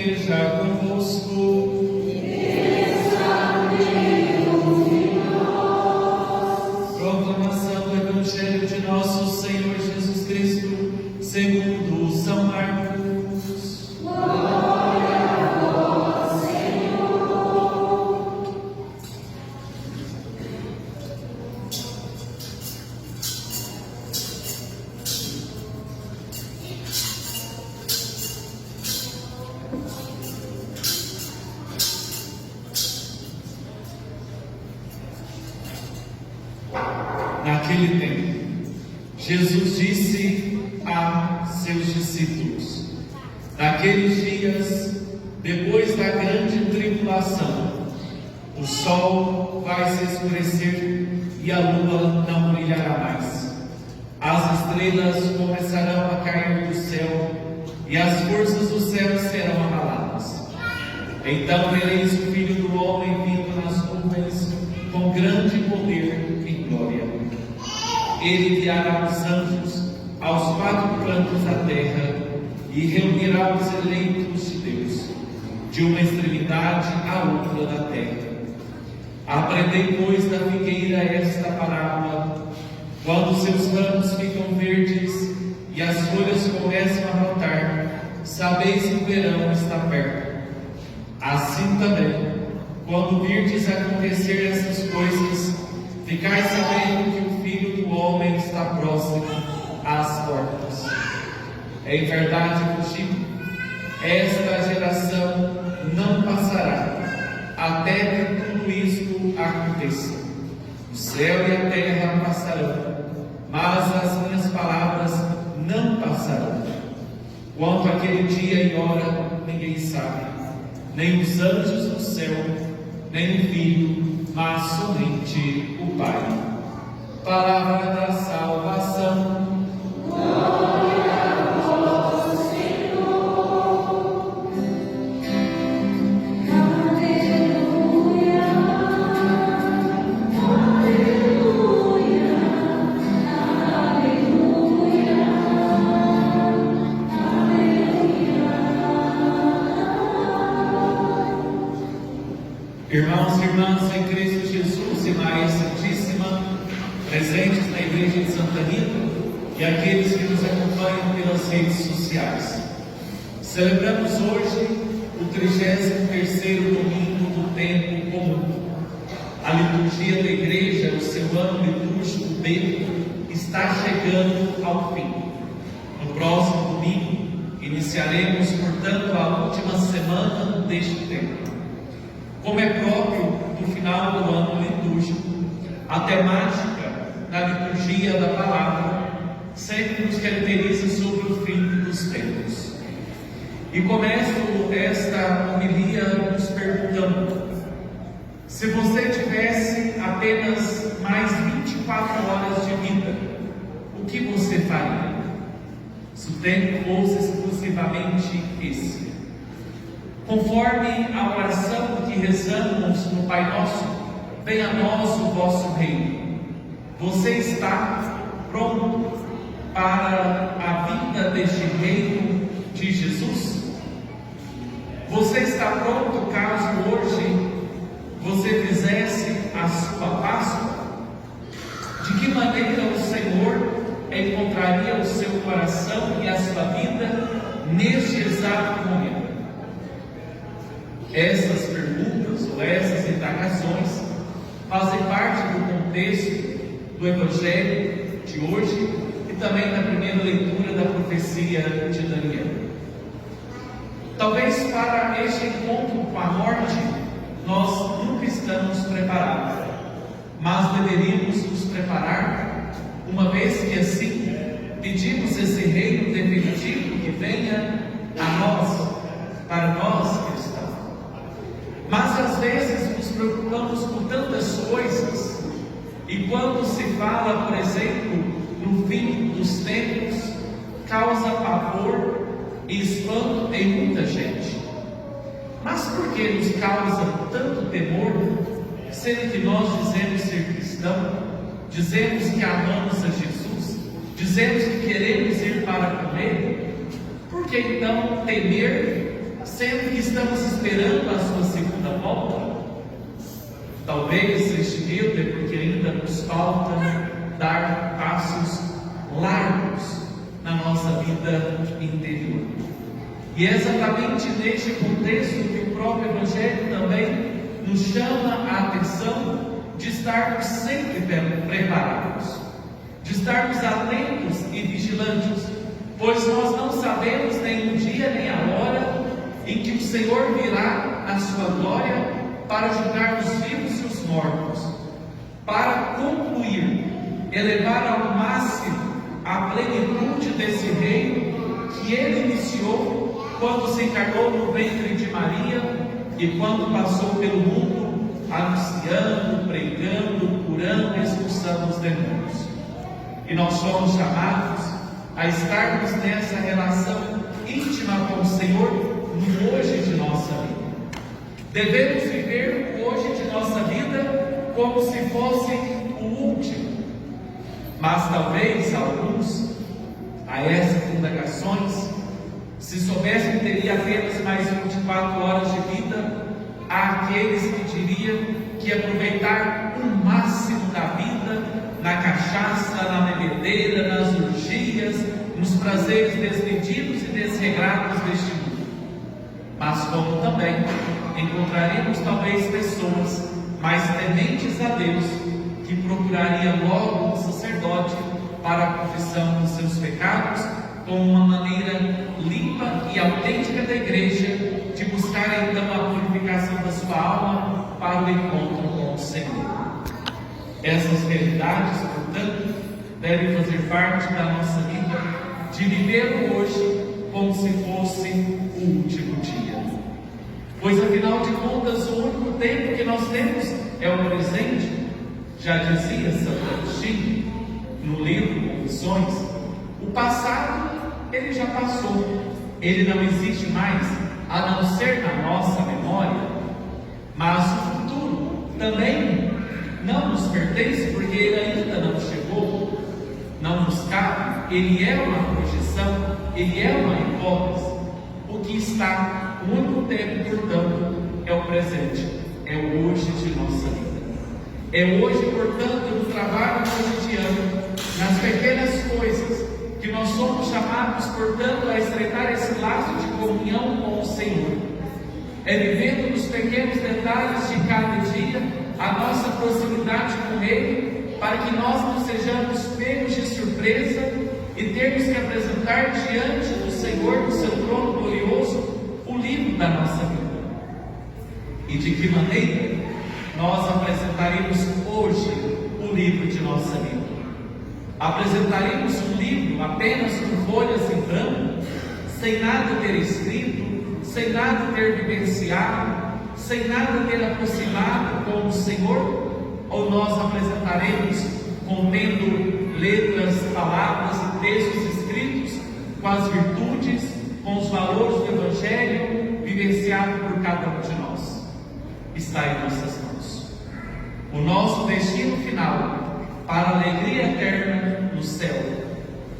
esteja convosco. Proclamação do Evangelho de nosso Senhor Jesus Cristo, segundo São Marcos. Glória a vós, Senhor. Naquele tempo, Jesus disse a seus discípulos: naqueles dias, depois da grande tribulação, o sol vai se escurecer e a lua não brilhará mais. As estrelas começarão a cair do céu e as forças do céu serão abaladas. Então vereis o Filho do Homem vindo nas nuvens com grande poder e glória. Ele enviará os anjos aos quatro cantos da terra e reunirá os eleitos de Deus, de uma extremidade à outra da terra. Aprendei, pois, da figueira esta parábola: quando seus ramos ficam verdes e as folhas começam a brotar, sabeis que o verão está perto. Assim também, quando virdes acontecer essas coisas, ficai sabendo que o Filho do Homem está próximo às portas. Em verdade vos digo, esta geração não passará até que tudo isto aconteça. O céu e a terra passarão, mas as minhas palavras não passarão. Quanto àquele dia e hora, ninguém sabe, nem os anjos do céu, nem o Filho, mas somente o Pai. Palavra da salvação. Glória a vós, Senhor. Aleluia, aleluia, aleluia, aleluia. Irmãos e irmãs em Cristo Jesus e Maria Santíssima, presentes na Igreja de Santa Rita e aqueles que nos acompanham pelas redes sociais. Celebramos hoje o 33º domingo do tempo comum. A liturgia da Igreja, o seu ano litúrgico B, está chegando ao fim. No próximo domingo, iniciaremos, portanto, a última semana deste tempo. Como é próprio do final do ano litúrgico, a temática na liturgia da palavra sempre nos caracteriza sobre o fim dos tempos. E começo esta homilia nos perguntando: se você tivesse apenas mais 24 horas de vida, o que você faria? Se o tempo fosse exclusivamente esse. Conforme a oração que rezamos no Pai Nosso: venha a nós o vosso reino. Você está pronto para a vinda deste reino de Jesus? Você está pronto caso hoje você fizesse a sua Páscoa? De que maneira o Senhor encontraria o seu coração e a sua vida neste exato momento? Essas perguntas ou essas indagações fazem parte do contexto do Evangelho de hoje e também da primeira leitura da profecia de Daniel. Talvez para este encontro com a morte nós nunca estamos preparados, mas deveríamos nos preparar, uma vez que assim pedimos esse reino definitivo que venha a nós, para nós cristãos. Mas às vezes nos preocupamos com tantas coisas, e quando se fala, por exemplo, no fim dos tempos, causa pavor e espanto em muita gente. Mas por que nos causa tanto temor, sendo que nós dizemos ser cristão, dizemos que amamos a Jesus, dizemos que queremos ir para com Ele? Por que então temer sendo que estamos esperando a sua segunda volta? Talvez este medo é porque ainda nos falta dar passos largos na nossa vida interior. E é exatamente neste contexto que o próprio Evangelho também nos chama a atenção de estarmos sempre preparados, de estarmos atentos e vigilantes, pois nós não sabemos nem o dia nem a hora em que o Senhor virá a sua glória para julgar os vivos e os mortos, para concluir, elevar ao máximo a plenitude desse reino que Ele iniciou quando se encarnou no ventre de Maria e quando passou pelo mundo, anunciando, pregando, curando e expulsando os demônios. E nós somos chamados a estarmos nessa relação íntima com o Senhor no hoje de nossa vida. Devemos viver o hoje de nossa vida como se fosse o último. Mas talvez alguns, a essas indagações, se soubessem que teria apenas mais 24 horas de vida, há aqueles que diriam que aproveitar o máximo da vida na cachaça, na bebedeira, nas orgias, nos prazeres desmedidos e desregrados deste mundo. Mas como também encontraremos talvez pessoas mais tementes a Deus, que procurariam logo um sacerdote para a confissão dos seus pecados, como uma maneira limpa e autêntica da igreja de buscar então a purificação da sua alma para o encontro com o Senhor. Essas realidades, portanto, devem fazer parte da nossa vida, de viver o hoje como se fosse o último dia. Pois afinal de contas, o único tempo que nós temos é o presente. Já dizia Santo Agostinho no livro Confissões: o passado, ele já passou, ele não existe mais, a não ser na nossa memória. Mas o futuro também não nos pertence, porque ele ainda não chegou, não nos cabe, ele é uma projeção, ele é uma hipótese. O que está, o único tempo, portanto, é o presente, é o hoje de nossa vida. É hoje, portanto, no trabalho cotidiano, nas pequenas coisas, que nós somos chamados, portanto, a estreitar esse laço de comunhão com o Senhor. É vivendo nos pequenos detalhes de cada dia a nossa proximidade com Ele, para que nós não sejamos pegos de surpresa e termos que apresentar diante do Senhor, do seu trono glorioso, o livro da nossa vida. E de que maneira nós apresentaremos hoje o livro de nossa vida? Apresentaremos um livro apenas com folhas em branco, sem nada ter escrito, sem nada ter vivenciado, sem nada ter aproximado com o Senhor? Ou nós apresentaremos contendo letras, palavras e textos escritos com as virtudes, com os valores do Evangelho vivenciado por cada um de nós? Está em nossas mãos. O nosso destino final, para a alegria eterna no céu,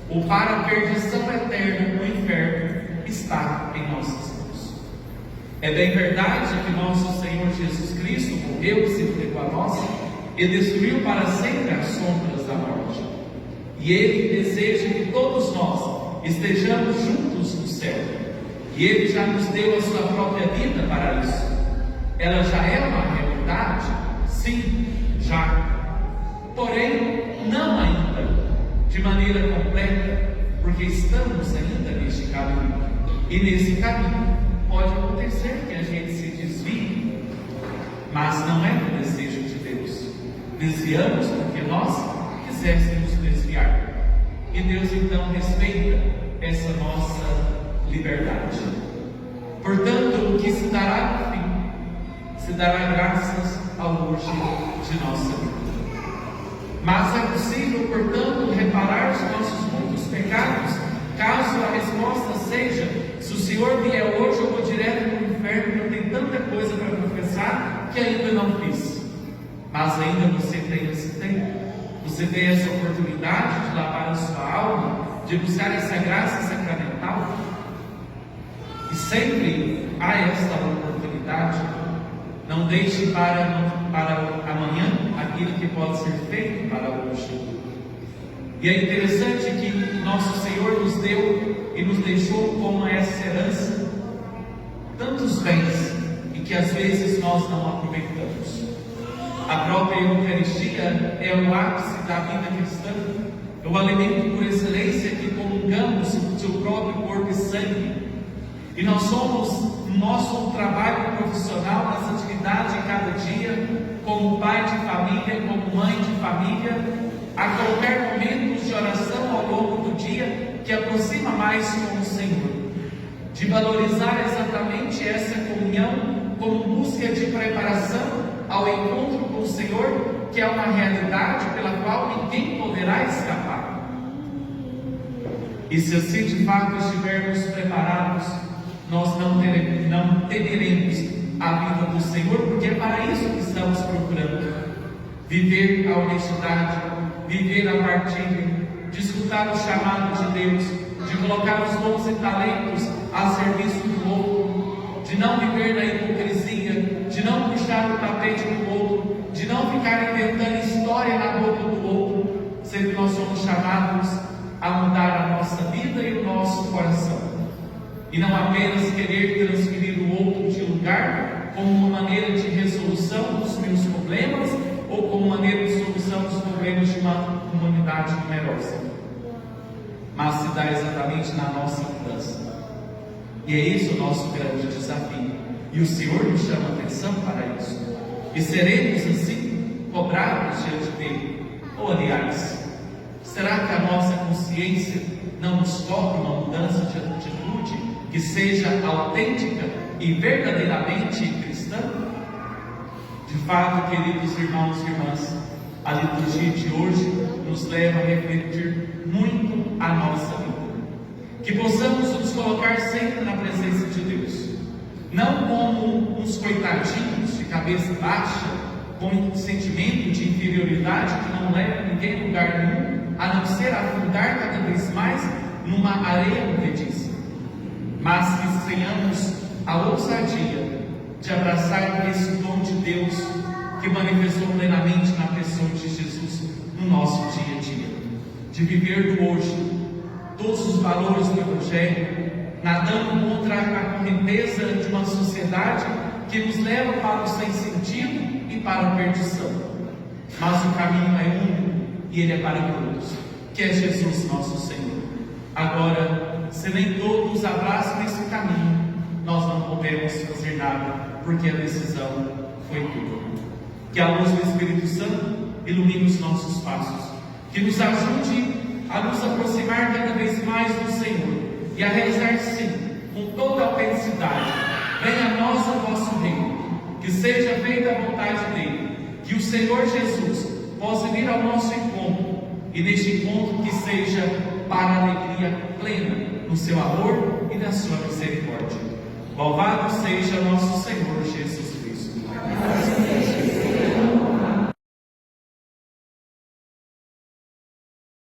ou para a perdição eterna no inferno, está em nossas mãos. É bem verdade que nosso Senhor Jesus Cristo morreu e se entregou a nós e destruiu para sempre as sombras da morte. E Ele deseja que todos nós estejamos juntos no céu. E Ele já nos deu a sua própria vida para isso. Ela já é uma realidade? Sim, já. Porém, não ainda de maneira completa, porque estamos ainda neste caminho. E nesse caminho pode acontecer que a gente se desvie, mas não é o desejo de Deus. Desviamos porque nós quiséssemos desviar. E Deus então respeita essa nossa liberdade. Portanto, o que se dará no fim, se dará graças ao hoje de nossa vida. Mas é possível, portanto, reparar os nossos muitos pecados, caso a resposta seja: se o Senhor vier hoje, eu vou direto para o inferno, porque eu tenho tanta coisa para confessar que ainda não fiz. Mas ainda você tem esse tempo, você tem essa oportunidade de lavar a sua alma, de buscar essa graça sacramental. E sempre há esta oportunidade, não deixe para amanhã aquilo que pode ser feito para hoje. E é interessante que nosso Senhor nos deu e nos deixou como essa herança tantos bens e que às vezes nós não aproveitamos. A própria Eucaristia é o ápice da vida cristã, é o alimento por excelência que comungamos o seu próprio corpo e sangue. E nós somos, no nosso trabalho profissional, nas atividades de cada dia, como pai de família, como mãe de família, a qualquer momento de oração ao longo do dia que aproxima mais com o Senhor, de valorizar exatamente essa comunhão como busca de preparação ao encontro com o Senhor, que é uma realidade pela qual ninguém poderá escapar. E se assim de fato estivermos preparados, nós não temeremos a vida do Senhor, porque é para isso que estamos procurando viver a honestidade, viver a partilha, de escutar o chamado de Deus, de colocar os dons e talentos a serviço do outro, de não viver na hipocrisia, de não puxar o tapete do outro, de não ficar inventando história na boca do outro, sendo que nós somos chamados a mudar a nossa vida e o nosso coração. E não apenas querer transferir o outro de lugar como uma maneira de resolução dos meus problemas ou como maneira de solução dos problemas de uma humanidade numerosa, mas se dá exatamente na nossa mudança. E é esse o nosso grande desafio. E o Senhor nos chama a atenção para isso. E seremos assim cobrados diante dele. Ou aliás, será que a nossa consciência não nos cobra uma mudança de atitude que seja autêntica e verdadeiramente cristã? De fato, queridos irmãos e irmãs, a liturgia de hoje nos leva a refletir muito a nossa vida. Que possamos nos colocar sempre na presença de Deus, não como uns coitadinhos de cabeça baixa, com um sentimento de inferioridade que não leva ninguém a lugar nenhum, a não ser afundar cada vez mais numa areia movediça, mas que tenhamos a ousadia de abraçar esse dom de Deus que manifestou plenamente na pessoa de Jesus no nosso dia a dia, de viver do hoje todos os valores do Evangelho, nadando contra a correnteza de uma sociedade que nos leva para o sem sentido e para a perdição. Mas o caminho é único e ele é para todos, que é Jesus nosso Senhor. Agora, se nem todos abraçam esse caminho, nós não podemos fazer nada, porque a decisão foi tua. Que a luz do Espírito Santo ilumine os nossos passos, que nos ajude a nos aproximar cada vez mais do Senhor e a realizar sim, com toda a autenticidade: venha a nós o vosso reino, que seja feita a vontade dele, que o Senhor Jesus possa vir ao nosso encontro, e neste encontro que seja para a alegria plena no seu amor e na sua misericórdia. Louvado seja nosso Senhor Jesus Cristo.